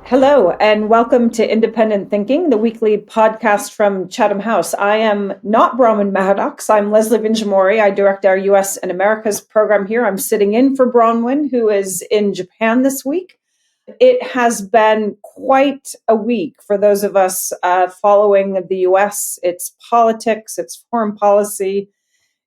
Hello, and welcome to Independent Thinking, the weekly podcast from Chatham House. I am not Bronwen Maddox. I'm Leslie Vinjamuri. I direct our US and Americas program here. I'm sitting in for Bronwen, who is in Japan this week. It has been quite a week for those of us following the US, its politics, its foreign policy.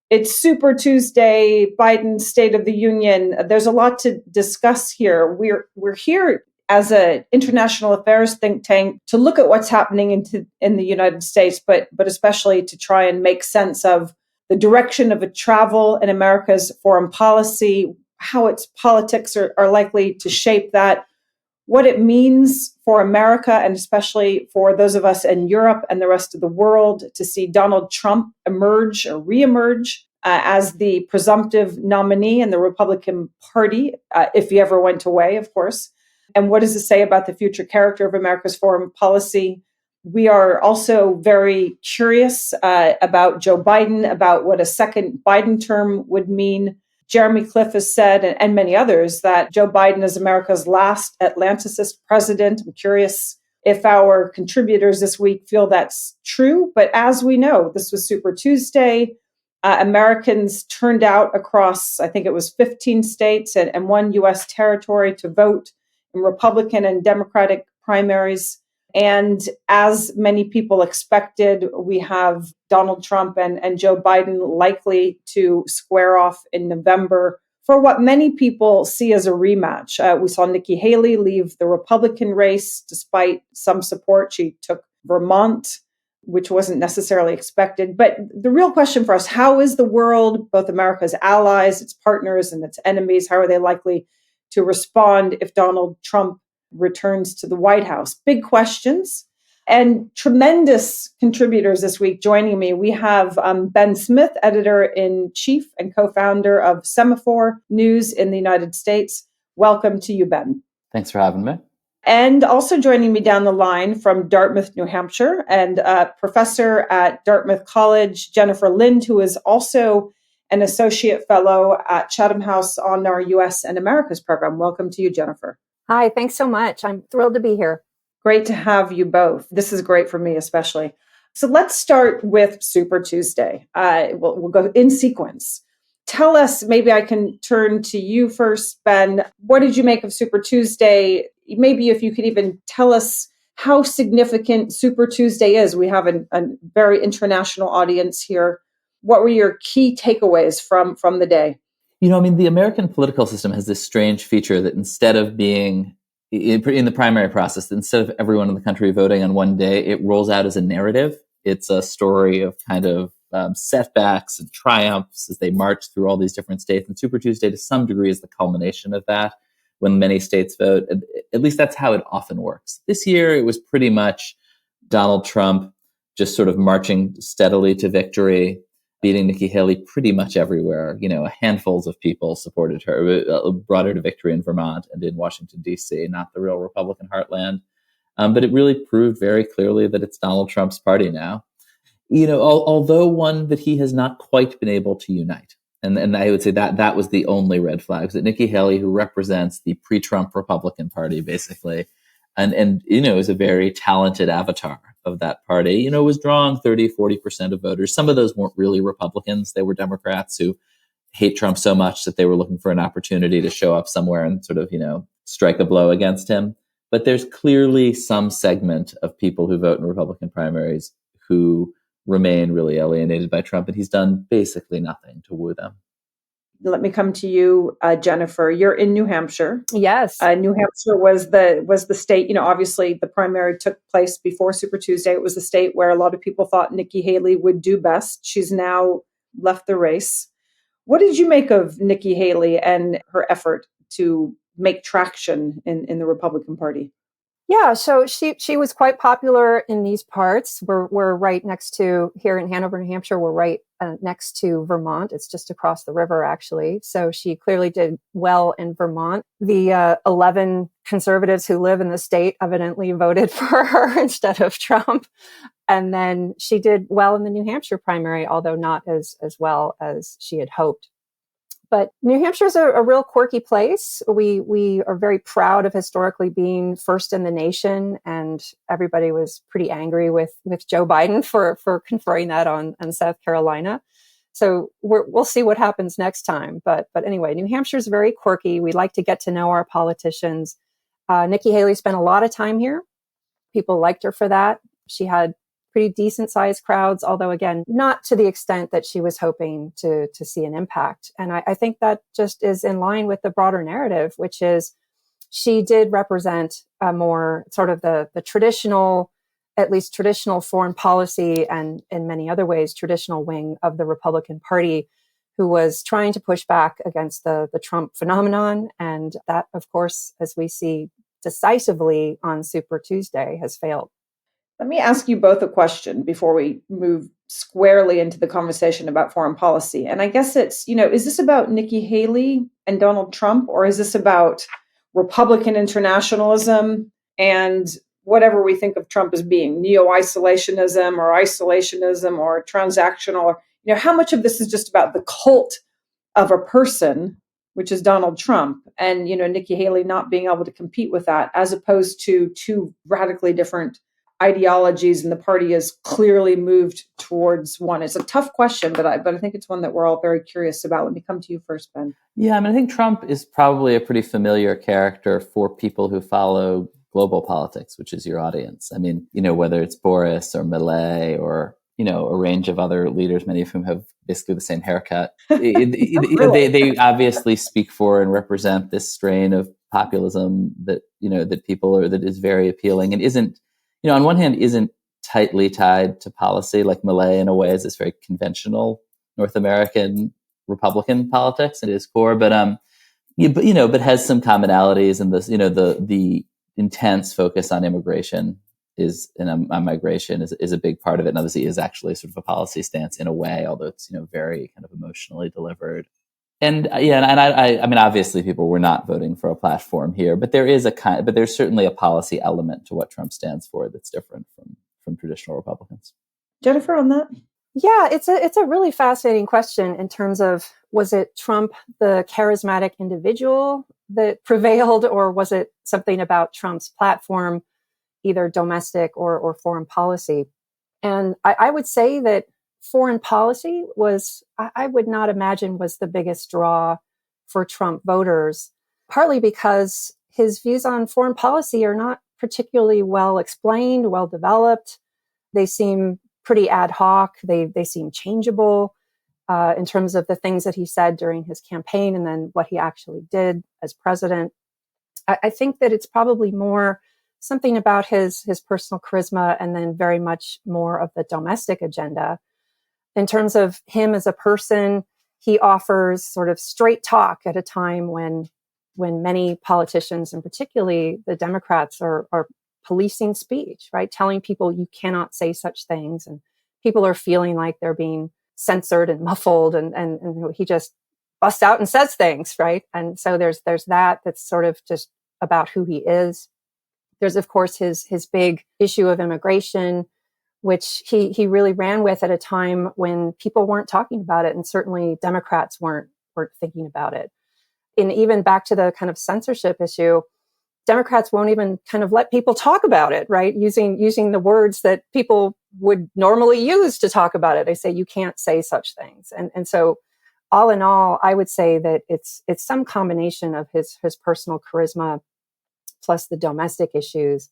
It's Super Tuesday, Biden's State of the Union. There's a lot to discuss here. We're here as an international affairs think tank to look at what's happening in the United States, but especially to try and make sense of the direction of travel in America's foreign policy, how its politics are likely to shape that, what it means for America, and especially for those of us in Europe and the rest of the world to see Donald Trump emerge or reemerge as the presumptive nominee in the Republican Party, if he ever went away, of course. And what does it say about the future character of America's foreign policy? We are also very curious about Joe Biden, about what a second Biden term would mean. Jeremy Cliff has said, and many others, that Joe Biden is America's last Atlanticist president. I'm curious if our contributors this week feel that's true. But as we know, this was Super Tuesday. Americans turned out across, I think it was 15 states and one U.S. territory to vote in Republican and Democratic primaries. And as many people expected, we have Donald Trump and Joe Biden likely to square off in November for what many people see as a rematch. We saw Nikki Haley leave the Republican race despite some support. She took Vermont, which wasn't necessarily expected. But the real question for us, how is the world, both America's allies, its partners, and its enemies, how are they likely to respond if Donald Trump returns to the White House? Big questions and tremendous contributors this week joining me. We have Ben Smith, editor-in-chief and co-founder of Semafor News in the United States. Welcome to you, Ben. Thanks for having me. And also joining me down the line from Dartmouth, New Hampshire, and professor at Dartmouth College, Jennifer Lind, who is also an associate fellow at Chatham House on our US and Americas program. Welcome to you, Jennifer. Hi, thanks so much. I'm thrilled to be here. Great to have you both. This is great for me, especially. So let's start with Super Tuesday. We'll go in sequence. Tell us, maybe I can turn to you first, Ben. What did you make of Super Tuesday? Maybe if you could even tell us how significant Super Tuesday is. We have a very international audience here. What were your key takeaways from the day? The American political system has this strange feature that instead of being in the primary process, instead of everyone in the country voting on one day, it rolls out as a narrative. It's a story of kind of setbacks and triumphs as they march through all these different states. And Super Tuesday, to some degree, is the culmination of that when many states vote. At least that's how it often works. This year, it was pretty much Donald Trump just sort of marching steadily to victory, beating Nikki Haley pretty much everywhere. Handfuls of people supported her, brought her to victory in Vermont and in Washington, D.C., not the real Republican heartland. But it really proved very clearly that it's Donald Trump's party now. Although one that he has not quite been able to unite. And I would say that was the only red flag, that Nikki Haley, who represents the pre-Trump Republican Party, basically, and is a very talented avatar of that party, was drawing 30-40% of voters. Some of those weren't really Republicans. They were Democrats who hate Trump so much that they were looking for an opportunity to show up somewhere and sort of, strike a blow against him. But there's clearly some segment of people who vote in Republican primaries who remain really alienated by Trump, and he's done basically nothing to woo them. Let me come to you, Jennifer. You're in New Hampshire. Yes. New Hampshire was the state, obviously the primary took place before Super Tuesday. It was the state where a lot of people thought Nikki Haley would do best. She's now left the race. What did you make of Nikki Haley and her effort to make traction in the Republican Party? Yeah, so she was quite popular in these parts. We're right next to, here in Hanover, New Hampshire, we're right next to Vermont. It's just across the river, actually. So she clearly did well in Vermont. The 11 conservatives who live in the state evidently voted for her instead of Trump. And then she did well in the New Hampshire primary, although not as well as she had hoped. But New Hampshire is a real quirky place. We are very proud of historically being first in the nation, and everybody was pretty angry with Joe Biden for conferring that on South Carolina. So we'll see what happens next time. But anyway, New Hampshire is very quirky. We like to get to know our politicians. Nikki Haley spent a lot of time here. People liked her for that. She had pretty decent sized crowds, although again, not to the extent that she was hoping to see an impact. And I think that just is in line with the broader narrative, which is she did represent a more sort of the traditional, at least traditional foreign policy and in many other ways, traditional wing of the Republican Party, who was trying to push back against the Trump phenomenon. And that, of course, as we see decisively on Super Tuesday, has failed. Let me ask you both a question before we move squarely into the conversation about foreign policy. And I guess it's, is this about Nikki Haley and Donald Trump, or is this about Republican internationalism and whatever we think of Trump as being, neo-isolationism or isolationism or transactional? How much of this is just about the cult of a person, which is Donald Trump, and, Nikki Haley not being able to compete with that, as opposed to two radically different ideologies, and the party has clearly moved towards one? It's a tough question, but I think it's one that we're all very curious about. Let me come to you first, Ben. Yeah, I think Trump is probably a pretty familiar character for people who follow global politics, which is your audience. Whether it's Boris or Millet or, a range of other leaders, many of whom have basically the same haircut. They obviously speak for and represent this strain of populism that, that people are, that is very appealing and isn't, on one hand, isn't tightly tied to policy, like Millet in a way is this very conventional North American Republican politics at its core, but has some commonalities, and this, the intense focus on immigration on migration is a big part of it, and obviously is actually sort of a policy stance in a way, although it's very kind of emotionally delivered. And obviously people were not voting for a platform here, but there's certainly a policy element to what Trump stands for that's different from traditional Republicans. Jennifer, on that? Yeah, it's a really fascinating question in terms of, was it Trump, the charismatic individual, that prevailed, or was it something about Trump's platform, either domestic or foreign policy? And I would say that foreign policy I would not imagine was the biggest draw for Trump voters, partly because his views on foreign policy are not particularly well explained, well developed. They seem pretty ad hoc. They seem changeable in terms of the things that he said during his campaign and then what he actually did as president. I think that it's probably more something about his personal charisma, and then very much more of the domestic agenda. In terms of him as a person, he offers sort of straight talk at a time when many politicians, and particularly the Democrats, are policing speech, right? Telling people you cannot say such things, and people are feeling like they're being censored and muffled, and he just busts out and says things, right? And so there's that's sort of just about who he is. There's, of course, his big issue of immigration, which he really ran with at a time when people weren't talking about it, and certainly Democrats weren't thinking about it. And even back to the kind of censorship issue, Democrats won't even kind of let people talk about it, right? Using the words that people would normally use to talk about it. They say you can't say such things. And so all in all, I would say that it's some combination of his personal charisma plus the domestic issues.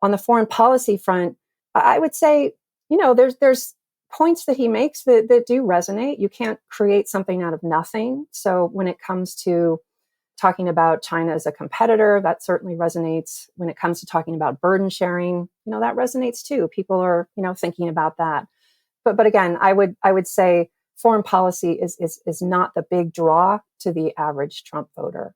On the foreign policy front, I would say, there's points that he makes that do resonate. You can't create something out of nothing. So when it comes to talking about China as a competitor, that certainly resonates. When it comes to talking about burden sharing, that resonates too. People are, thinking about that. But again, I would say foreign policy is not the big draw to the average Trump voter.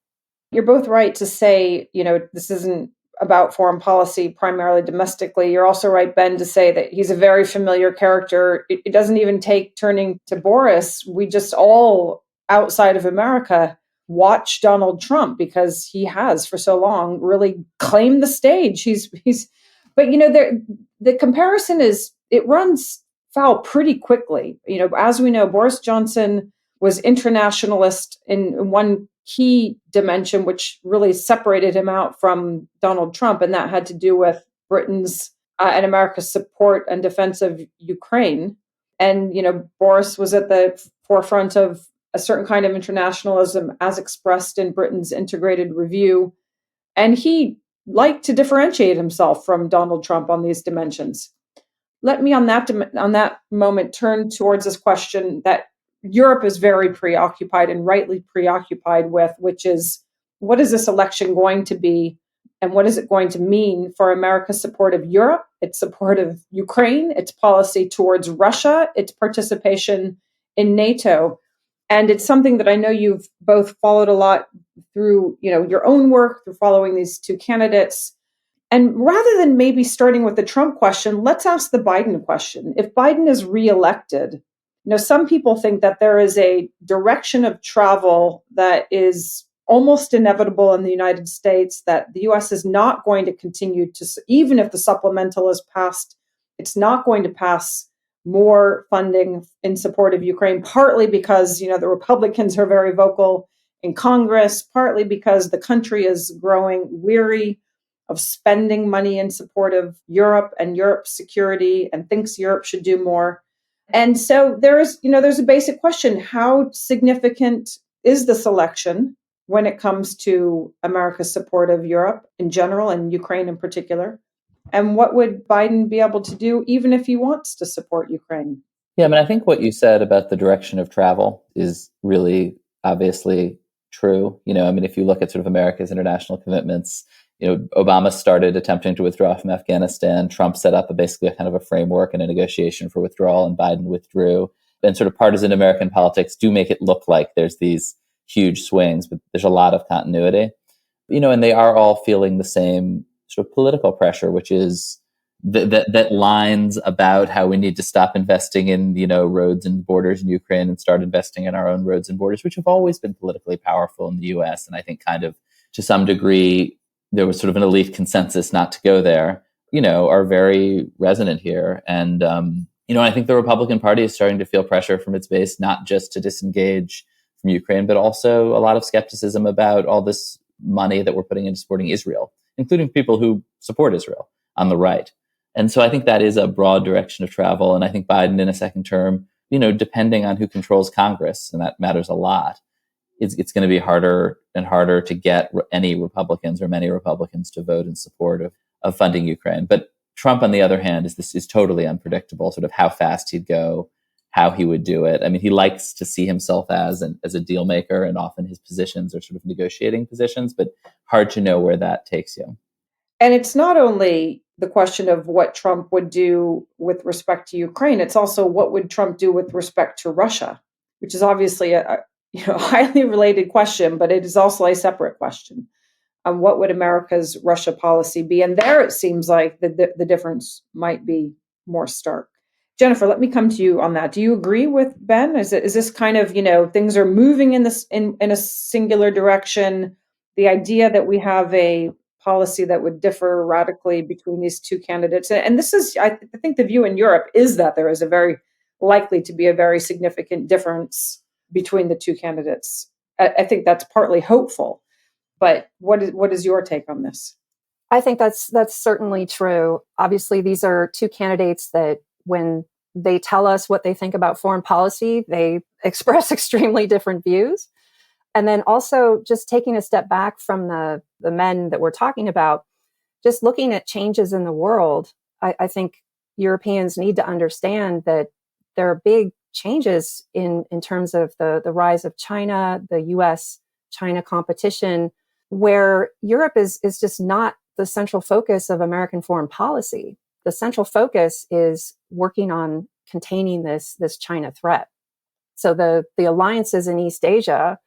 You're both right to say, this isn't about foreign policy primarily domestically. You're also right, Ben, to say that he's a very familiar character. It doesn't even take turning to Boris. We just all, outside of America, watch Donald Trump because he has for so long really claimed the stage. But the comparison it runs foul pretty quickly. As we know, Boris Johnson was internationalist in one key dimension, which really separated him out from Donald Trump. And that had to do with Britain's and America's support and defense of Ukraine. And, Boris was at the forefront of a certain kind of internationalism as expressed in Britain's integrated review. And he liked to differentiate himself from Donald Trump on these dimensions. Let me on that moment turn towards this question that Europe is very preoccupied and rightly preoccupied with, which is, what is this election going to be? And what is it going to mean for America's support of Europe, its support of Ukraine, its policy towards Russia, its participation in NATO? And it's something that I know you've both followed a lot through, your own work, through following these two candidates. And rather than maybe starting with the Trump question, let's ask the Biden question. If Biden is reelected, some people think that there is a direction of travel that is almost inevitable in the United States, that the US is not going to continue to, even if the supplemental is passed, it's not going to pass more funding in support of Ukraine, partly because, the Republicans are very vocal in Congress, partly because the country is growing weary of spending money in support of Europe and Europe's security and thinks Europe should do more. And so there's a basic question. How significant is this election when it comes to America's support of Europe in general and Ukraine in particular? And what would Biden be able to do even if he wants to support Ukraine? Yeah, I think what you said about the direction of travel is really obviously true. If you look at sort of America's international commitments, Obama started attempting to withdraw from Afghanistan. Trump set up basically a kind of a framework and a negotiation for withdrawal, and Biden withdrew. And sort of partisan American politics do make it look like there's these huge swings, but there's a lot of continuity. And they are all feeling the same sort of political pressure, which is that lines about how we need to stop investing in, roads and borders in Ukraine and start investing in our own roads and borders, which have always been politically powerful in the US. And I think kind of to some degree, there was sort of an elite consensus not to go there, are very resonant here. And, I think the Republican Party is starting to feel pressure from its base, not just to disengage from Ukraine, but also a lot of skepticism about all this money that we're putting into supporting Israel, including people who support Israel on the right. And so I think that is a broad direction of travel. And I think Biden in a second term, depending on who controls Congress, and that matters a lot, it's going to be harder and harder to get any Republicans or many Republicans to vote in support of funding Ukraine. But Trump, on the other hand, is totally unpredictable, sort of how fast he'd go, how he would do it. He likes to see himself as a deal maker, and often his positions are sort of negotiating positions, but hard to know where that takes you. And it's not only the question of what Trump would do with respect to Ukraine, it's also what would Trump do with respect to Russia, which is obviously a highly related question, but it is also a separate question. What would America's Russia policy be? And there it seems like the difference might be more stark. Jennifer, let me come to you on that. Do you agree with Ben? Is this kind of, things are moving in a singular direction? The idea that we have a policy that would differ radically between these two candidates. And this is, I think the view in Europe is that there is likely to be a very significant difference between the two candidates. I think that's partly hopeful, but what is your take on this? I think that's certainly true. Obviously, these are two candidates that when they tell us what they think about foreign policy, they express extremely different views. And then also just taking a step back from the men that we're talking about, just looking at changes in the world, I think Europeans need to understand that there are big changes in terms of the rise of China, the US-China competition, where Europe is just not the central focus of American foreign policy. The central focus is working on containing this China threat. So the alliances in East Asia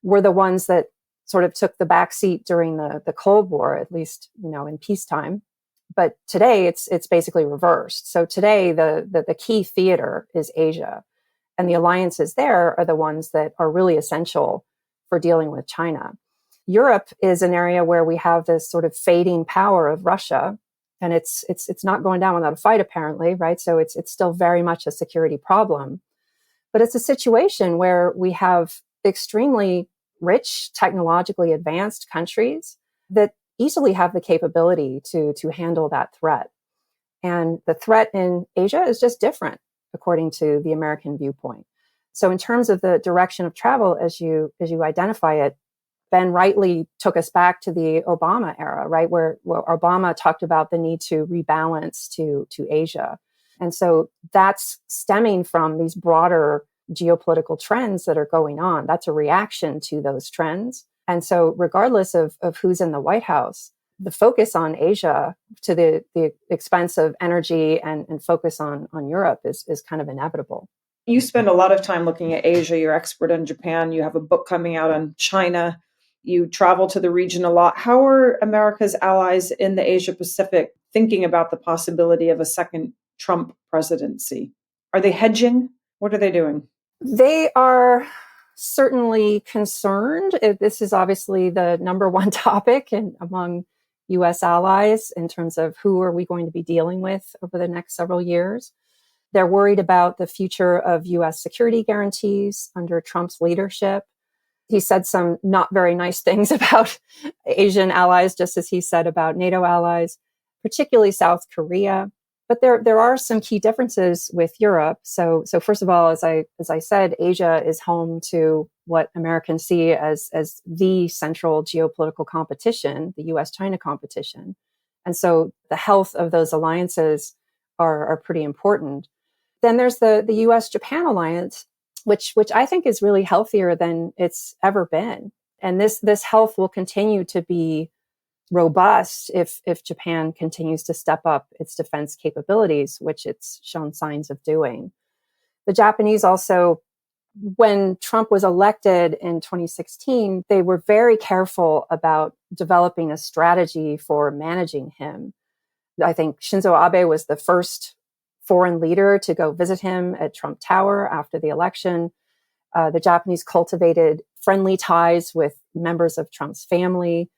were the ones that sort of took the back seat during the Cold War, at least, in peacetime. But today it's basically reversed. So today the key theater is Asia, and the alliances there are the ones that are really essential for dealing with China. Europe is an area where we have this sort of fading power of Russia, and it's not going down without a fight, apparently, right? So it's still very much a security problem. But it's a situation where we have extremely rich, technologically advanced countries that easily have the capability to handle that threat. And the threat in Asia is just different, according to the American viewpoint. So in terms of the direction of travel, as you identify it, Ben rightly took us back to the Obama era, right? Where Obama talked about the need to rebalance to Asia. And so that's stemming from these broader geopolitical trends that are going on. That's a reaction to those trends. And so regardless of who's in the White House, the focus on Asia to the expense of energy and focus on Europe is kind of inevitable. You spend a lot of time looking at Asia. You're expert on Japan. You have a book coming out on China. You travel to the region a lot. How are America's allies in the Asia Pacific thinking about the possibility of a second Trump presidency? Are they hedging? What are they doing? They are certainly concerned. This is obviously the number one topic among U.S. allies in terms of who are we going to be dealing with over the next several years. They're worried about the future of U.S. security guarantees under Trump's leadership. He said some not very nice things about Asian allies, just as he said about NATO allies, particularly South Korea. But there are some key differences with Europe. So first of all, as I said, Asia is home to what Americans see as the central geopolitical competition, the U.S.-China competition. And so the health of those alliances are pretty important. Then there's the U.S.-Japan alliance, which I think is really healthier than it's ever been. And this health will continue to be robust if Japan continues to step up its defense capabilities, which it's shown signs of doing. The Japanese also, when Trump was elected in 2016, they were very careful about developing a strategy for managing him. I think Shinzo Abe was the first foreign leader to go visit him at Trump Tower after the election. The Japanese cultivated friendly ties with members of Trump's family.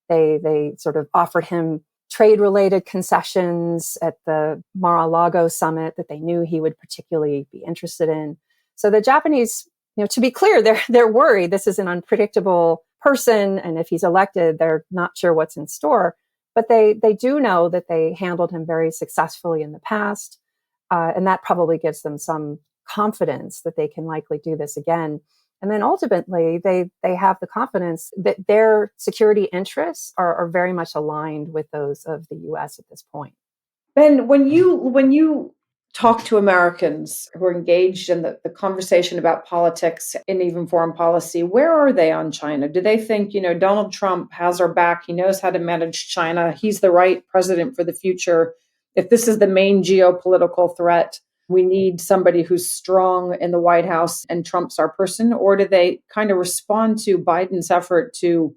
They sort of offered him trade-related concessions at the Mar-a-Lago summit that they knew he would particularly be interested in. So the Japanese, to be clear, they're worried. This is an unpredictable person, and if he's elected, they're not sure what's in store. But they do know that they handled him very successfully in the past. And that probably gives them some confidence that they can likely do this again. And then ultimately, they have the confidence that their security interests are very much aligned with those of the U.S. at this point. Ben, when you talk to Americans who are engaged in the conversation about politics and even foreign policy, where are they on China? Do they think, Donald Trump has our back? He knows how to manage China. He's the right president for the future. If this is the main geopolitical threat, we need somebody who's strong in the White House and Trump's our person? Or do they kind of respond to Biden's effort to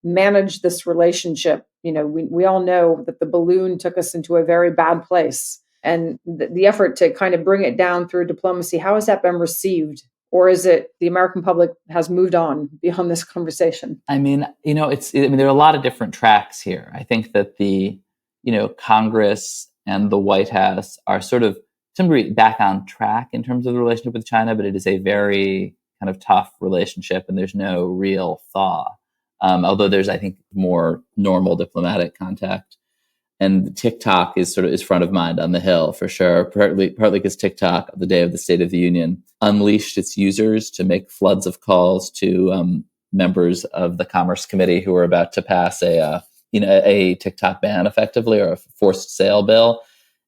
manage this relationship? We all know that the balloon took us into a very bad place. And the effort to kind of bring it down through diplomacy, how has that been received? Or is it the American public has moved on beyond this conversation? I mean, there are a lot of different tracks here. I think that the, Congress and the White House are sort of, to some degree, back on track in terms of the relationship with China, but it is a very kind of tough relationship and there's no real thaw. Although there's, I think, more normal diplomatic contact. And TikTok is front of mind on the Hill for sure, partly because TikTok, the day of the State of the Union, unleashed its users to make floods of calls to members of the Commerce Committee who were about to pass a TikTok ban effectively, or a forced sale bill.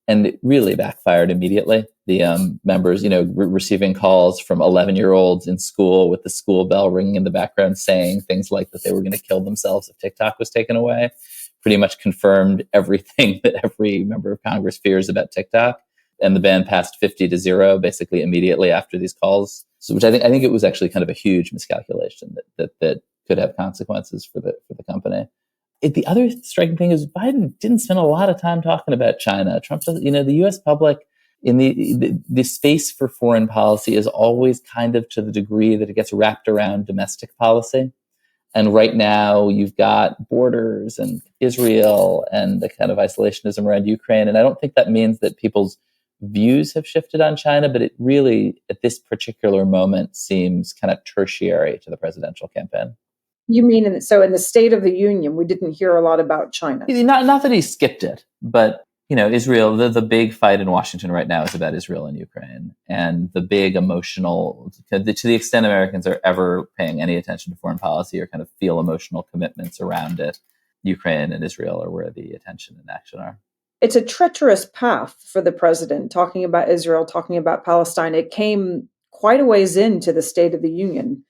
And it really backfired immediately. The members, receiving calls from 11-year-olds in school with the school bell ringing in the background saying things like that they were going to kill themselves if TikTok was taken away, pretty much confirmed everything that every member of Congress fears about TikTok. And the ban passed 50-0 basically immediately after these calls. So, which I think it was actually kind of a huge miscalculation that could have consequences for the company. The other striking thing is Biden didn't spend a lot of time talking about China. Trump, the U.S. public in the space for foreign policy is always kind of to the degree that it gets wrapped around domestic policy. And right now you've got borders and Israel and the kind of isolationism around Ukraine. And I don't think that means that people's views have shifted on China, but it really, at this particular moment, seems kind of tertiary to the presidential campaign. You mean, in the State of the Union, we didn't hear a lot about China? Not that he skipped it, but Israel, the big fight in Washington right now is about Israel and Ukraine. And the big emotional, to the extent Americans are ever paying any attention to foreign policy or kind of feel emotional commitments around it, Ukraine and Israel are where the attention and action are. It's a treacherous path for the president, talking about Israel, talking about Palestine. It came quite a ways into the State of the Union.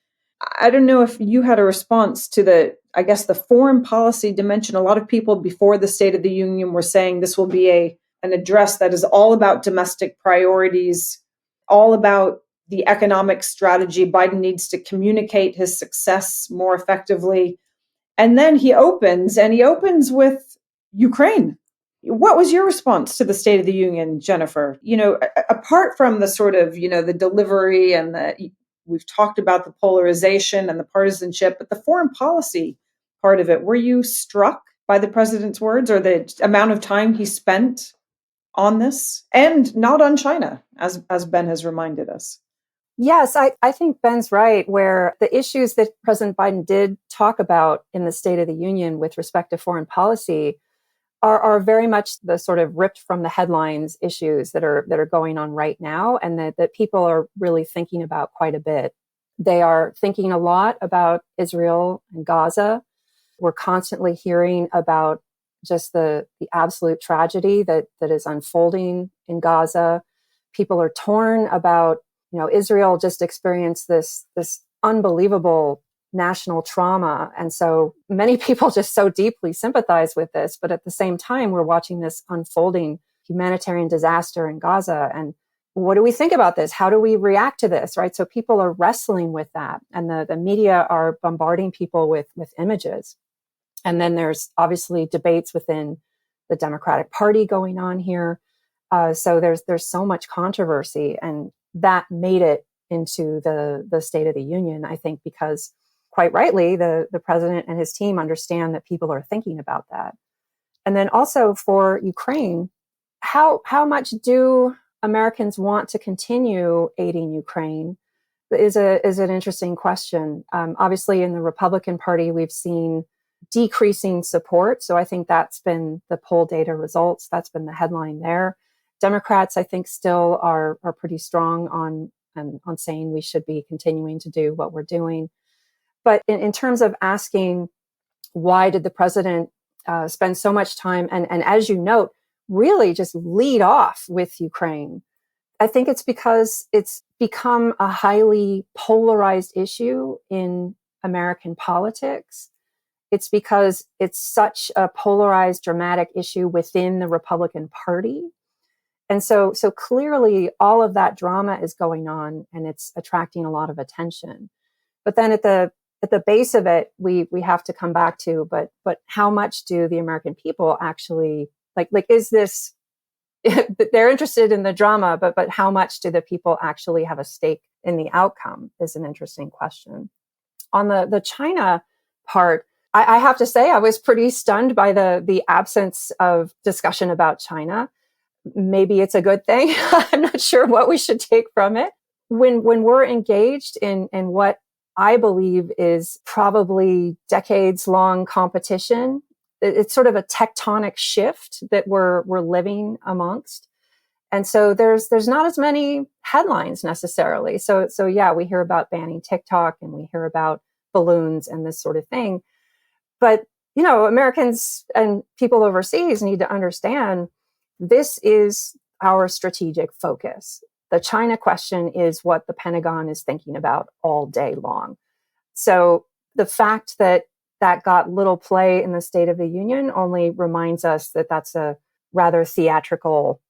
I don't know if you had a response to the foreign policy dimension. A lot of people before the State of the Union were saying this will be an address that is all about domestic priorities, all about the economic strategy. Biden needs to communicate his success more effectively. And then he opens with Ukraine. What was your response to the State of the Union, Jennifer? Apart from the sort of, the delivery and we've talked about the polarization and the partisanship, but the foreign policy part of it, were you struck by the president's words or the amount of time he spent on this and not on China, as Ben has reminded us? Yes, I think Ben's right, where the issues that President Biden did talk about in the State of the Union with respect to foreign policy are very much the sort of ripped from the headlines issues that are going on right now, and that people are really thinking about quite a bit. They are thinking a lot about Israel and Gaza. We're constantly hearing about just the absolute tragedy that is unfolding in Gaza. People are torn about, Israel just experienced this unbelievable national trauma. And so many people just so deeply sympathize with this. But at the same time, we're watching this unfolding humanitarian disaster in Gaza. And what do we think about this? How do we react to this? Right. So people are wrestling with that. And the media are bombarding people with images. And then there's obviously debates within the Democratic Party going on here. So there's so much controversy. And that made it into the State of the Union, I think, because quite rightly, the president and his team understand that people are thinking about that. And then also for Ukraine, how much do Americans want to continue aiding Ukraine is an interesting question. Obviously, in the Republican Party, we've seen decreasing support. So I think that's been the poll data results. That's been the headline there. Democrats, I think, still are pretty strong on saying we should be continuing to do what we're doing. But in terms of asking, why did the president spend so much time and as you note, really just lead off with Ukraine? I think it's because it's become a highly polarized issue in American politics. It's because it's such a polarized, dramatic issue within the Republican Party. And so clearly all of that drama is going on and it's attracting a lot of attention. But then at the base of it, we have to come back to, but how much do the American people actually like is this, they're interested in the drama, but how much do the people actually have a stake in the outcome is an interesting question. On the China part, I have to say I was pretty stunned by the absence of discussion about China. Maybe it's a good thing. I'm not sure what we should take from it. When we're engaged in what I believe is probably decades-long competition, it's sort of a tectonic shift that we're living amongst. And so there's not as many headlines necessarily. So yeah, we hear about banning TikTok and we hear about balloons and this sort of thing. But, Americans and people overseas need to understand this is our strategic focus. The China question is what the Pentagon is thinking about all day long. So the fact that got little play in the State of the Union only reminds us that that's a rather theatrical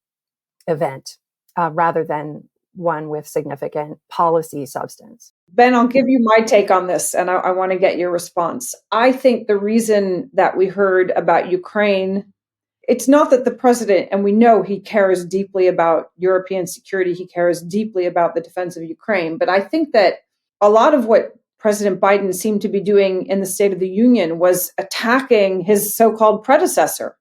event rather than one with significant policy substance. Ben, I'll give you my take on this, and I want to get your response. I think the reason that we heard about Ukraine, it's not that the president, and we know he cares deeply about European security, he cares deeply about the defense of Ukraine, but I think that a lot of what President Biden seemed to be doing in the State of the Union was attacking his so-called predecessor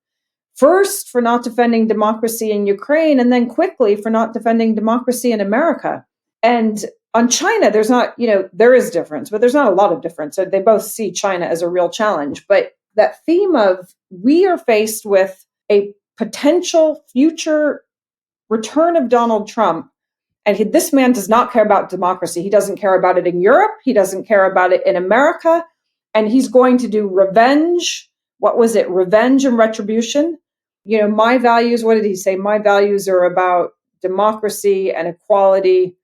first for not defending democracy in Ukraine, and then quickly for not defending democracy in America. And on China, there's not, there is difference, but there's not a lot of difference. So they both see China as a real challenge. But that theme of we are faced with a potential future return of Donald Trump. And this man does not care about democracy. He doesn't care about it in Europe. He doesn't care about it in America. And he's going to do revenge. What was it? Revenge and retribution. My values, what did he say? My values are about democracy and equality.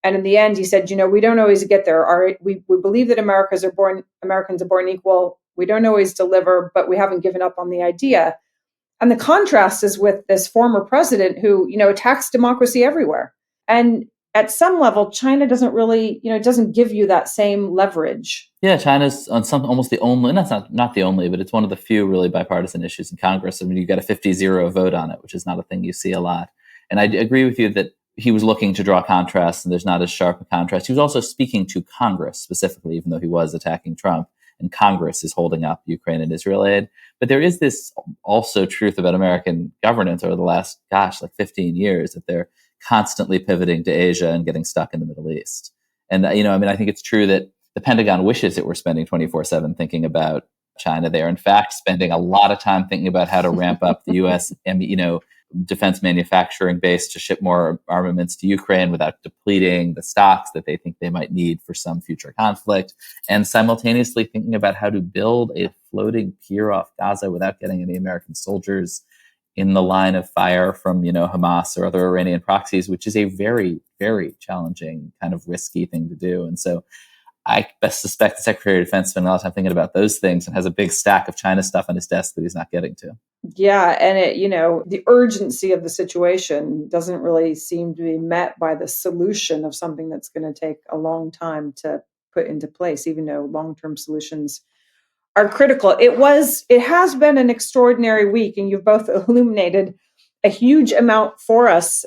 And in the end, he said, we don't always get there. We believe that Americans are born equal. We don't always deliver, but we haven't given up on the idea. And the contrast is with this former president who, attacks democracy everywhere. And at some level, China doesn't really, doesn't give you that same leverage. Yeah, China's on some almost the only, not the only, but it's one of the few really bipartisan issues in Congress. I mean, you got a 50-0 vote on it, which is not a thing you see a lot. And I agree with you that he was looking to draw contrasts, and there's not as sharp a contrast. He was also speaking to Congress specifically, even though he was attacking Trump. And Congress is holding up Ukraine and Israel aid. But there is this also truth about American governance over the last, 15 years, that they're constantly pivoting to Asia and getting stuck in the Middle East. And, I think it's true that the Pentagon wishes it were spending 24/7 thinking about China. They are, in fact, spending a lot of time thinking about how to ramp up the U.S. defense manufacturing base to ship more armaments to Ukraine without depleting the stocks that they think they might need for some future conflict, and simultaneously thinking about how to build a floating pier off Gaza without getting any American soldiers in the line of fire from, Hamas or other Iranian proxies, which is a very, very challenging kind of risky thing to do. And so I best suspect the Secretary of Defense spent a lot of time thinking about those things and has a big stack of China stuff on his desk that he's not getting to. Yeah. And the urgency of the situation doesn't really seem to be met by the solution of something that's going to take a long time to put into place, even though long-term solutions are critical. It has been an extraordinary week, and you've both illuminated a huge amount for us.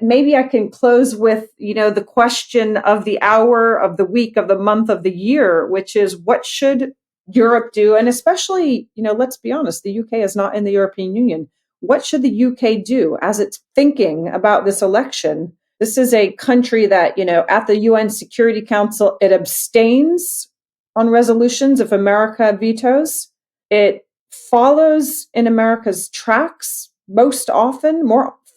Maybe I can close with, the question of the hour, of the week, of the month, of the year, which is what should Europe do? And especially, let's be honest, the UK is not in the European Union. What should the UK do as it's thinking about this election? This is a country that, at the UN Security Council, it abstains on resolutions if America vetoes. It follows in America's tracks most often,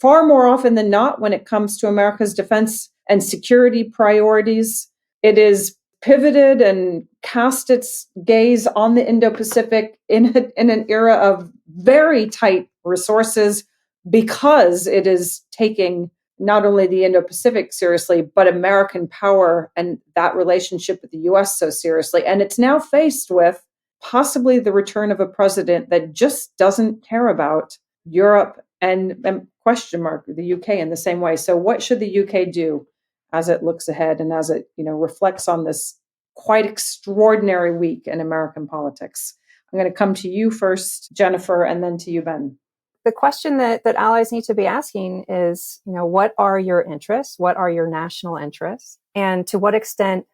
far more often than not, when it comes to America's defense and security priorities. It is pivoted and cast its gaze on the Indo-Pacific in an era of very tight resources, because it is taking not only the Indo-Pacific seriously, but American power and that relationship with the US so seriously. And it's now faced with possibly the return of a president that just doesn't care about Europe and the UK in the same way. So what should the UK do as it looks ahead and as it, reflects on this quite extraordinary week in American politics? I'm going to come to you first, Jennifer, and then to you, Ben. The question that allies need to be asking is, what are your interests? What are your national interests? And to what extent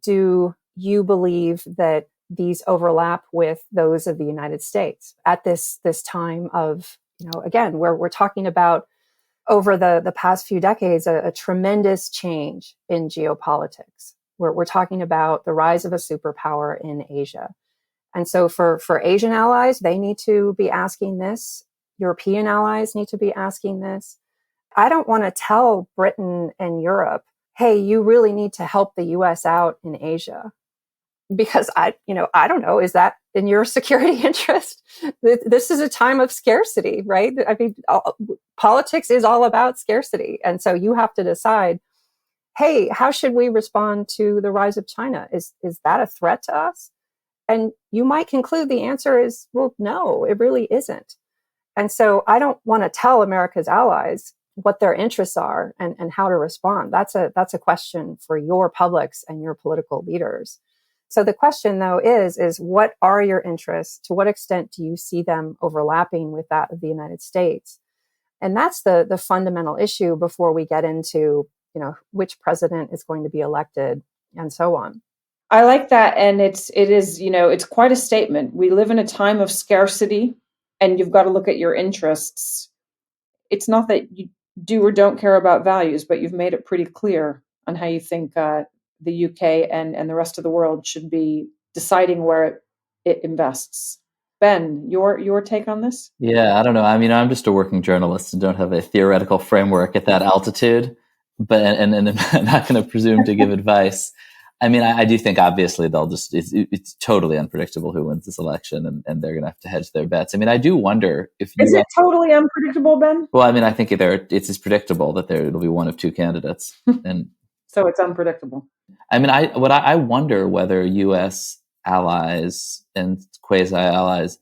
do you believe that these overlap with those of the United States at this time of, again, where we're talking about over the past few decades, a tremendous change in geopolitics. We're talking about the rise of a superpower in Asia. And so for Asian allies, they need to be asking this. European allies need to be asking this. I don't want to tell Britain and Europe, hey, you really need to help the US out in Asia. Because I don't know, is that in your security interest? This is a time of scarcity, right? I mean, politics is all about scarcity. And so you have to decide, hey, how should we respond to the rise of China? Is that a threat to us? And you might conclude the answer is, well, no, it really isn't. And so I don't want to tell America's allies what their interests are and how to respond. That's a question for your publics and your political leaders. So the question, though, is what are your interests? To what extent do you see them overlapping with that of the United States? And that's the fundamental issue before we get into, which president is going to be elected and so on. I like that. And it is, it's quite a statement. We live in a time of scarcity. and you've got to look at your interests. It's not that you do or don't care about values, but you've made it pretty clear on how you think the UK and the rest of the world should be deciding where it invests. Ben, your take on this? Yeah, I don't know. I mean, I'm just a working journalist and don't have a theoretical framework at that altitude, but and I'm not going to presume to give advice. I mean, I do think obviously they'll just, it's totally unpredictable who wins this election, and they're going to have to hedge their bets. I mean, I do wonder if Is it totally unpredictable, Ben? Well, I mean, I think it's as predictable that it'll be one of two candidates. And so it's unpredictable. I mean, I wonder whether U.S. allies and quasi-allies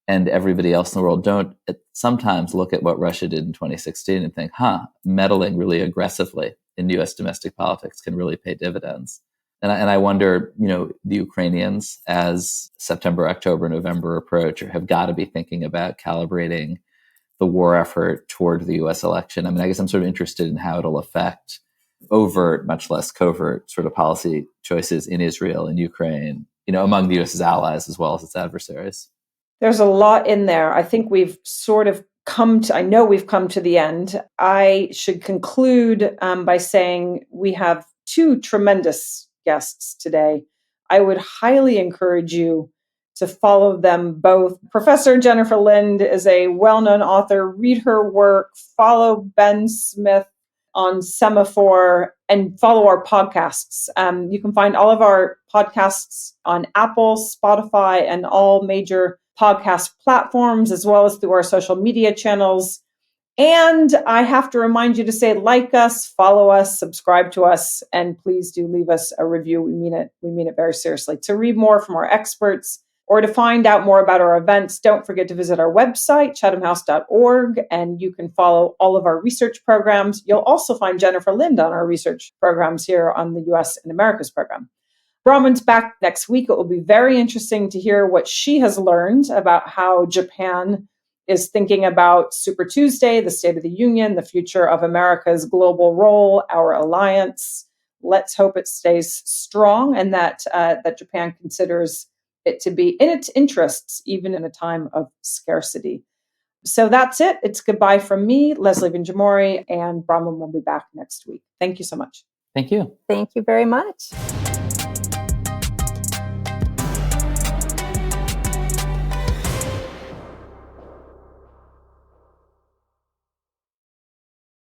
and everybody else in the world don't sometimes look at what Russia did in 2016 and think, meddling really aggressively in U.S. domestic politics can really pay dividends. And I wonder, the Ukrainians, as September, October, November approach, have got to be thinking about calibrating the war effort toward the U.S. election. I mean, I guess I'm sort of interested in how it'll affect overt, much less covert sort of policy choices in Israel and Ukraine, among the U.S.'s allies as well as its adversaries. There's a lot in there. I think we've sort of we've come to the end. I should conclude by saying we have two tremendous guests today. I would highly encourage you to follow them both. Professor Jennifer Lind is a well-known author. Read her work, follow Ben Smith on Semafor, and follow our podcasts. You can find all of our podcasts on Apple, Spotify, and all major podcast platforms, as well as through our social media channels. And I have to remind you to say, like us, follow us, subscribe to us, and please do leave us a review. We mean it. We mean it very seriously. To read more from our experts or to find out more about our events, don't forget to visit our website, chathamhouse.org, and you can follow all of our research programs. You'll also find Jennifer Lind on our research programs here on the US and Americas program. Bronwen's back next week. It will be very interesting to hear what she has learned about how Japan is thinking about Super Tuesday, the State of the Union, the future of America's global role, our alliance. Let's hope it stays strong and that Japan considers it to be in its interests, even in a time of scarcity. So that's it. It's goodbye from me, Leslie Vinjamuri, and Bronwen will be back next week. Thank you so much. Thank you. Thank you very much.